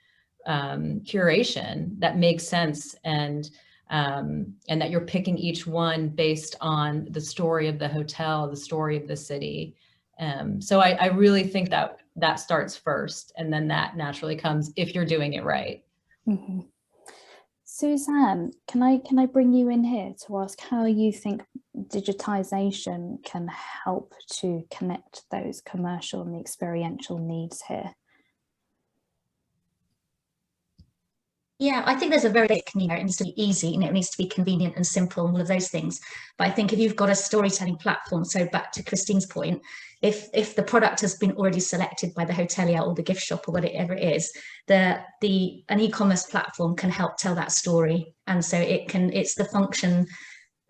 curation that makes sense, and that you're picking each one based on the story of the hotel, the story of the city. So I really think that starts first, and then that naturally comes if you're doing it right. Mm-hmm. Suzanne, can I bring you in here to ask how you think digitization can help to connect those commercial and the experiential needs here? Yeah, I think there's a very big need. It needs to be easy and it needs to be convenient and simple and all of those things. But I think if you've got a storytelling platform, so back to Christine's point, if the product has been already selected by the hotelier or the gift shop or whatever it is, an e-commerce platform can help tell that story. And so it's the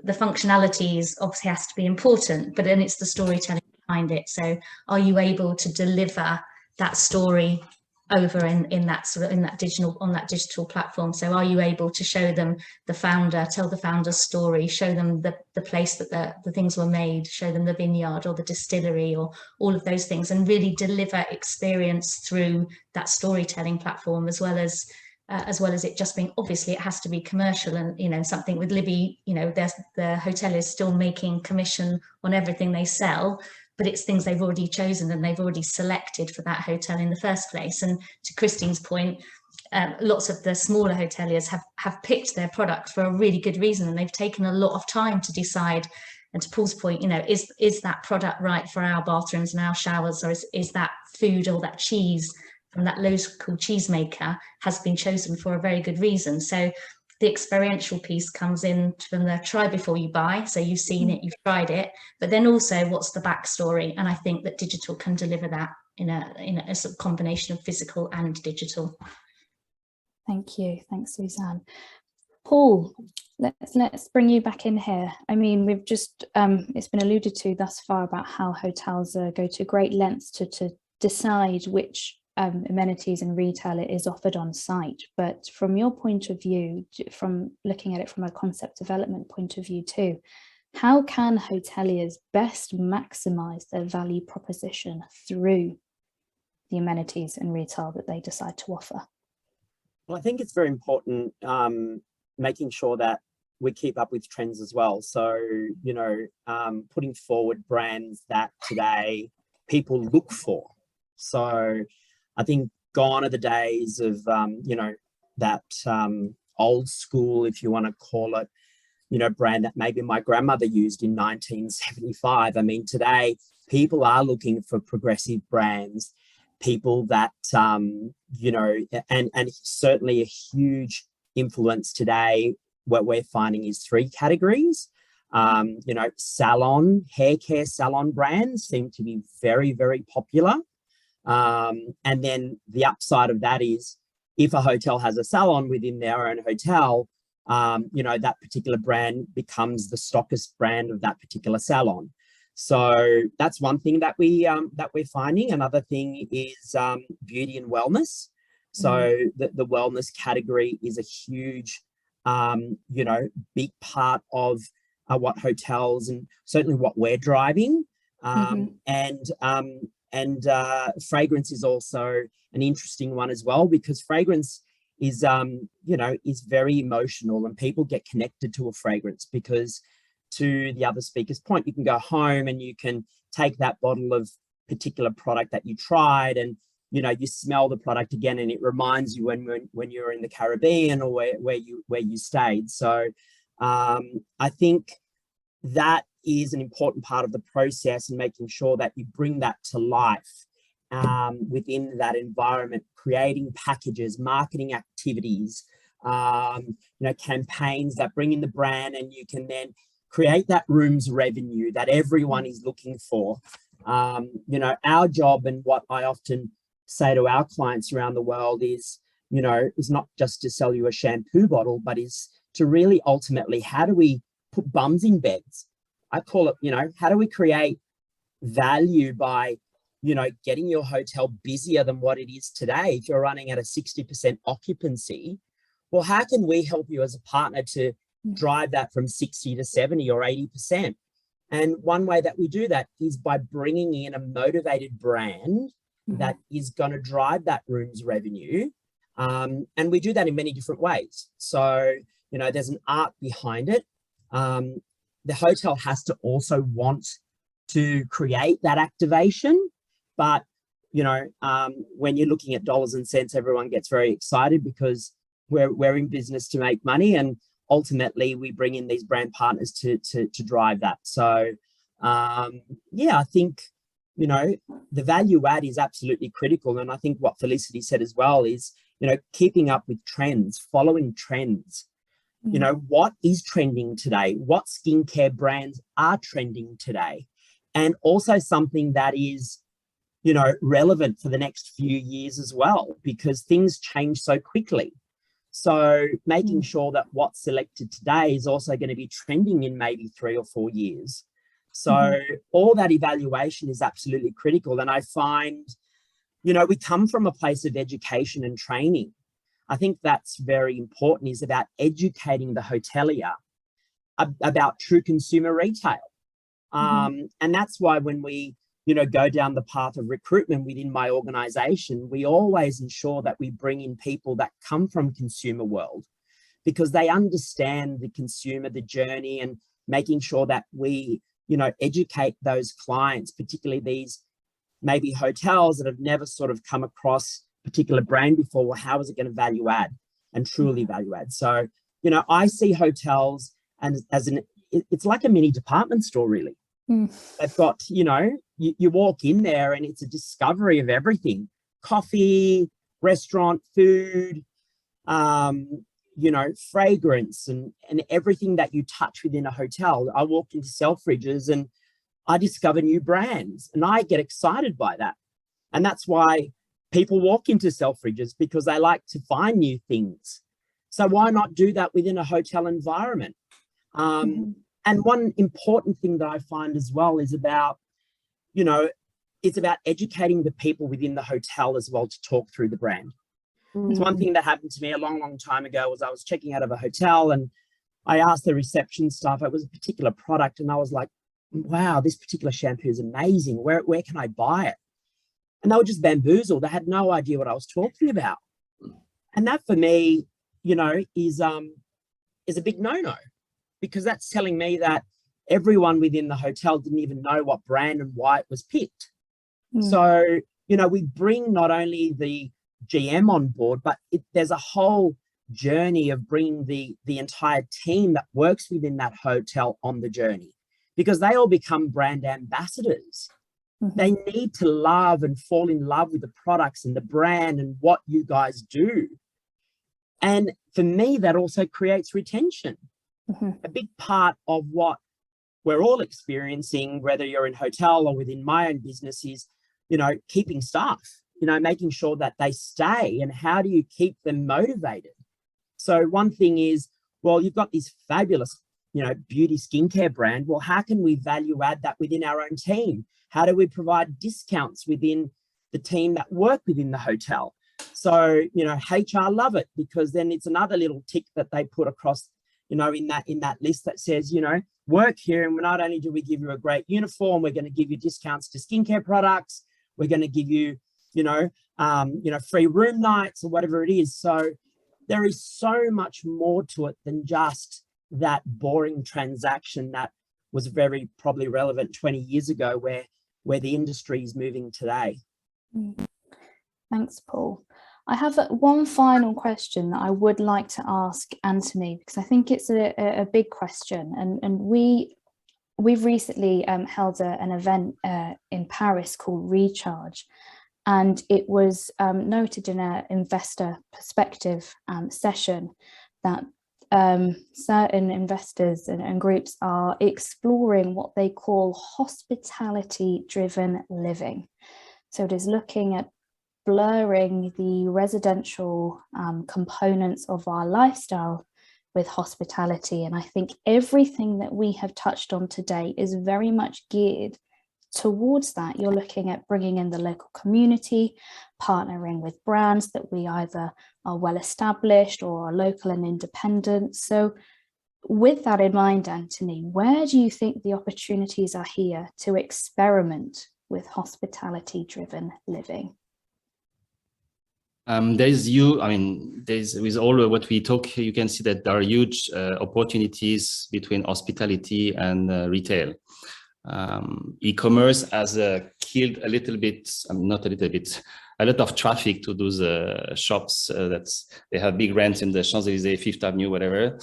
functionalities obviously has to be important, but then it's the storytelling behind it. So are you able to deliver that story over in that digital platform? So are you able to show them the founder, tell the founder's story, show them the place that the things were made, show them the vineyard or the distillery or all of those things, and really deliver experience through that storytelling platform, as well as it just being, obviously it has to be commercial. And, you know, something with LiBi, you know, the hotel is still making commission on everything they sell, but it's things they've already chosen and they've already selected for that hotel in the first place. And to Christine's point, lots of the smaller hoteliers have picked their product for a really good reason, and they've taken a lot of time to decide. And to Paul's point, you know, is that product right for our bathrooms and our showers, or is that food or that cheese from that local cheesemaker has been chosen for a very good reason? So the experiential piece comes in from the try before you buy. So you've seen it, you've tried it, but then also what's the backstory? And I think that digital can deliver that in a sort of combination of physical and digital. Thank you. Thanks, Suzanne. Paul, let's bring you back in here. I mean, we've just, it's been alluded to thus far about how hotels go to great lengths to decide which amenities and retail it is offered on site. But from your point of view, from looking at it from a concept development point of view too, how can hoteliers best maximize their value proposition through the amenities and retail that they decide to offer? Well, I think it's very important making sure that we keep up with trends as well. So, you know, putting forward brands that today people look for. So I think gone are the days of, you know, that old school, if you want to call it, you know, brand that maybe my grandmother used in 1975. I mean, today people are looking for progressive brands, people that, you know, and certainly a huge influence today, what we're finding is 3 categories. You know, hair care salon brands seem to be very, very popular. And then the upside of that is if a hotel has a salon within their own hotel, you know, that particular brand becomes the stockist brand of that particular salon. So that's one thing that we're finding. Another thing is beauty and wellness. So the wellness category is a huge, you know, big part of what hotels and certainly what we're driving. And fragrance is also an interesting one as well, because fragrance is, is very emotional, and people get connected to a fragrance because, to the other speaker's point, you can go home and you can take that bottle of particular product that you tried, and you smell the product again, and it reminds you when you're in the Caribbean or where you stayed. So I think that is an important part of the process, and making sure that you bring that to life within that environment, creating packages, marketing activities, campaigns that bring in the brand, and you can then create that room's revenue that everyone is looking for. Our job, and what I often say to our clients around the world, is not just to sell you a shampoo bottle, but is to really ultimately, how do we put bums in beds? I call it, how do we create value by, getting your hotel busier than what it is today? If you're running at a 60% occupancy, well, how can we help you as a partner to drive that from 60 to 70 or 80%? And one way that we do that is by bringing in a motivated brand that is going to drive that room's revenue. And we do that in many different ways. So, there's an art behind it. The hotel has to also want to create that activation. But, when you're looking at dollars and cents, everyone gets very excited because we're in business to make money, and ultimately we bring in these brand partners to drive that. So, I think, the value add is absolutely critical. And I think what Felicity said as well is, keeping up with trends, following trends. What is trending today? What skincare brands are trending today? And also something that is, relevant for the next few years as well, because things change so quickly. So making sure that what's selected today is also going to be trending in maybe 3 or 4 years. So all that evaluation is absolutely critical. And I find, we come from a place of education and training. I think that's very important, is about educating the hotelier about true consumer retail. And that's why when we, go down the path of recruitment within my organization, we always ensure that we bring in people that come from consumer world, because they understand the consumer, the journey, and making sure that we, educate those clients, particularly these maybe hotels that have never sort of come across a particular brand before. Well, how is it going to value add and truly value add? So, I see hotels and it's like a mini department store, really. They've got, you walk in there and it's a discovery of everything: coffee, restaurant, food, fragrance, and everything that you touch within a hotel. I walked into Selfridges and I discover new brands, and I get excited by that. And that's why people walk into Selfridges, because they like to find new things. So why not do that within a hotel environment? And one important thing that I find as well is about, it's about educating the people within the hotel as well to talk through the brand. It's one thing that happened to me a long time ago. Was I was checking out of a hotel and I asked the reception staff, it was a particular product, and I was like, wow, this particular shampoo is amazing. Where can I buy it? And they were just bamboozled. They had no idea what I was talking about. And that for me, is a big no-no, because that's telling me that everyone within the hotel didn't even know what brand and why it was picked. So, we bring not only the GM on board, but there's a whole journey of bringing the entire team that works within that hotel on the journey, because they all become brand ambassadors. They need to love and fall in love with the products and the brand and what you guys do. And for me, that also creates retention. A big part of what we're all experiencing, whether you're in hotel or within my own business, is, keeping staff, making sure that they stay, and how do you keep them motivated? So one thing is, well, you've got this fabulous, beauty skincare brand. Well, how can we value add that within our own team? How do we provide discounts within the team that work within the hotel? So, HR love it, because then it's another little tick that they put across, in that list that says, work here, and not only do we give you a great uniform, we're going to give you discounts to skincare products. we're going to give you, free room nights or whatever it is. So there is so much more to it than just that boring transaction that was very probably relevant 20 years ago, where the industry is moving today. Thanks, Paul. I have one final question that I would like to ask Anthony, because I think it's a big question, and we've recently held an event in Paris called Recharge, and it was noted in an investor perspective session that certain investors and groups are exploring what they call hospitality-driven living. So it is looking at blurring the residential components of our lifestyle with hospitality. And I think everything that we have touched on today is very much geared towards that. You're looking at bringing in the local community, partnering with brands that we either are well established or are local and independent. So with that in mind, Anthony, where do you think the opportunities are here to experiment with hospitality-driven living? With all what we talk, you can see that there are huge opportunities between hospitality and retail. E-commerce has killed a little bit, not a little bit, a lot of traffic to those shops they have big rents in the Champs-Élysées, Fifth Avenue, whatever.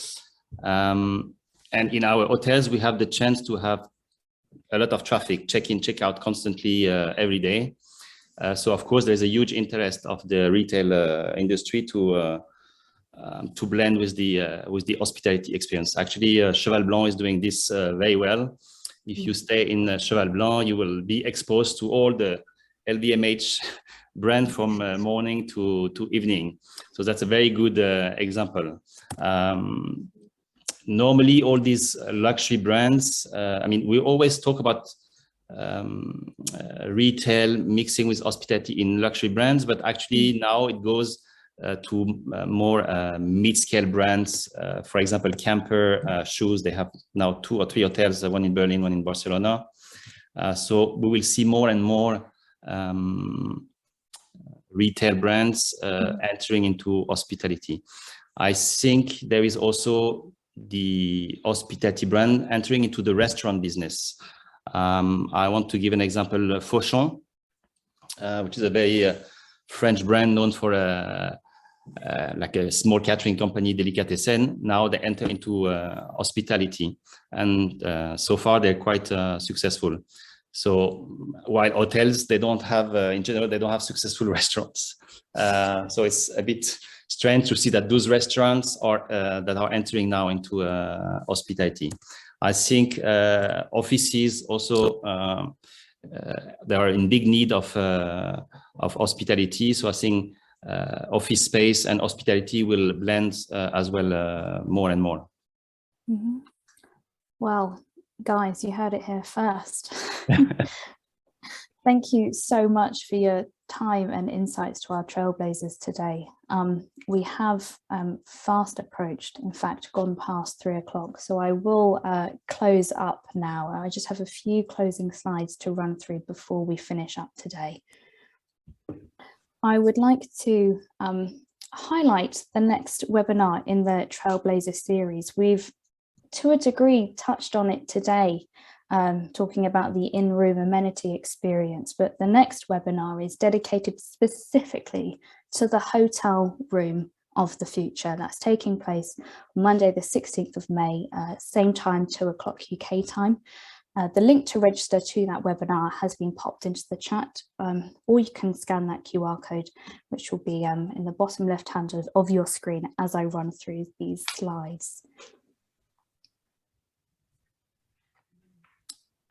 And in our hotels, we have the chance to have a lot of traffic, check-in, check-out constantly every day. So of course, there's a huge interest of the retail industry to blend with the hospitality experience. Actually, Cheval Blanc is doing this very well. If you stay in Cheval Blanc, you will be exposed to all the LVMH brand from morning to evening. So that's a very good example. Normally, all these luxury brands, we always talk about retail mixing with hospitality in luxury brands, but actually now it goes to more mid-scale brands. For example, Camper shoes, they have now 2 or 3 hotels, one in Berlin, one in Barcelona. So we will see more and more retail brands entering into hospitality. I think there is also the hospitality brand entering into the restaurant business. I want to give an example, Fauchon, which is a very French brand known for like a small catering company, Delicatessen. Now they enter into hospitality, and so far they're quite successful. So while hotels, they don't have, in general, they don't have successful restaurants. So it's a bit strange to see that those restaurants are that are entering now into hospitality. I think offices also they are in big need of hospitality. So I think office space and hospitality will blend as well more and more. Mm-hmm. Well, guys, you heard it here first. Thank you so much for your time and insights to our Trailblazers today. We have fast approached, in fact, gone past 3 o'clock. So I will close up now. I just have a few closing slides to run through before we finish up today. I would like to highlight the next webinar in the Trailblazer series. We've, to a degree, touched on it today, talking about the in-room amenity experience, but the next webinar is dedicated specifically to the hotel room of the future. That's taking place Monday the 16th of May, same time, 2 o'clock UK time. The link to register to that webinar has been popped into the chat, or you can scan that QR code, which will be in the bottom left hand of your screen as I run through these slides.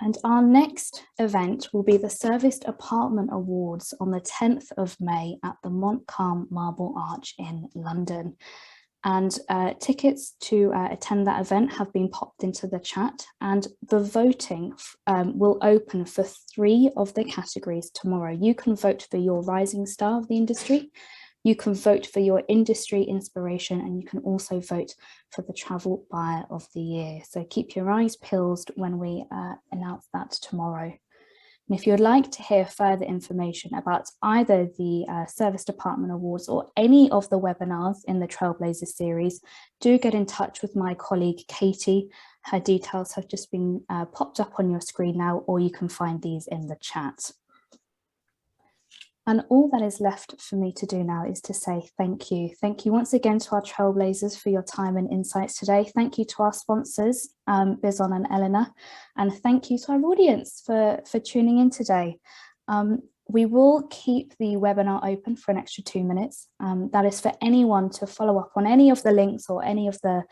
And our next event will be the Serviced Apartment Awards on the 10th of May at the Montcalm Marble Arch in London. And tickets to attend that event have been popped into the chat, and the voting will open for 3 of the categories tomorrow. You can vote for your rising star of the industry, you can vote for your industry inspiration, and you can also vote for the travel buyer of the year. So keep your eyes peeled when we announce that tomorrow. And if you'd like to hear further information about either the Service Department Awards or any of the webinars in the Trailblazers series, do get in touch with my colleague Katie. Her details have just been popped up on your screen now, or you can find these in the chat. And all that is left for me to do now is to say thank you. Thank you once again to our Trailblazers for your time and insights today. Thank you to our sponsors, Bizon and Eleanor, and thank you to our audience for tuning in today. We will keep the webinar open for an extra 2 minutes. That is for anyone to follow up on any of the links or any of the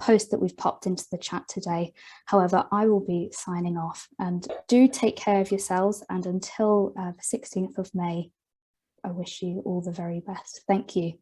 posts that we've popped into the chat today. However, I will be signing off, and do take care of yourselves. And until the 16th of May, I wish you all the very best. Thank you.